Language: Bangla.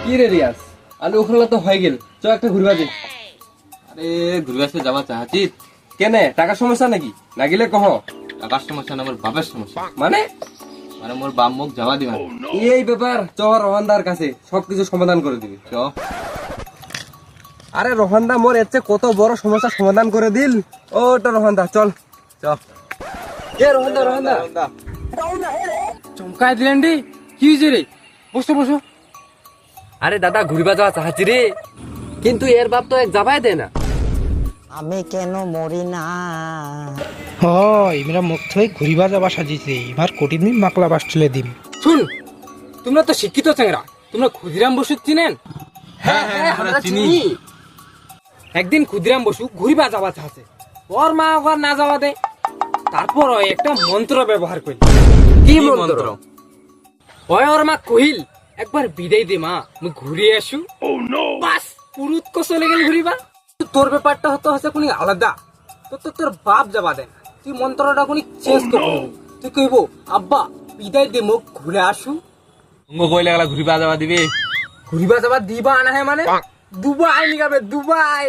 কি রে রিয়াজ আলু ওখানে তো হয়ে গেল চ একটা ঘুরবা দে। আরে ঘুরবে যাওয়া চাহাচ্ছি। কেনে টাকার সমস্যা নাকি না গেলে কহ টাকার সমস্যা না, আমার বাপের সমস্যা। মানে মানে মোর বাপ মুখ যাওয়া দিবা। এই ব্যাপার চ রোহানদার কাছে সবকিছু সমাধান করে দিবি চ। আরে রোহানদা মোর এতে কত বড় সমস্যা সমাধান করে দিল। ও তো রোহানদা চল চ। এ রোহানদা রোহানদা চমকাই দিলেন রে, কি হয়েছে রে? বসো বসো। আরে দাদা ঘুরবা যাওয়া চাহাচ্ছি রে, কিন্তু এর বাপ তো এক যাবাই দে না। আমি কেন মরি না? হয় মেরা মুখ থই ঘুরিবা যাবা সাজিছে এবার কোটি দিন মাকলা বাস ঠেলে দিম। শুন, তোমরা তো শিক্ষিত চেংরা, তোমরা ক্ষুদিরাম বসু চিনেন? হ্যাঁ হ্যাঁ আমরা চিনি। একদিন ক্ষুদিরাম বসু ঘুরিবা যাওয়া চাচ্ছে, ওর মা ওর না যাওয়া দে। তারপর ওই একটা মন্ত্র ব্যবহার করি। কি কি মন্ত্র? মন্ত্র? ওই ওর মা কহিল, একবার বিদায় দে মা, মুই ঘুরিয়ে আসু। বাস পুরুত কো চলে গেল ঘুরিবা। তোর ব্যাপারটা হচ্ছে কোনি আলাদা। তোর বাপ যাবা দে না, তুই মন্ত্রটা কোনি চেঞ্জ করবো। তুই কইব আব্বা বিদায় দে মুখ ঘুরে আসু। অঙ্গ কইলে গেলা ঘুরিবা যাওয়া দিবে। ঘুরিবা যাবা দিবা না হে মানে দুবাই নিগাবে, দুবাই।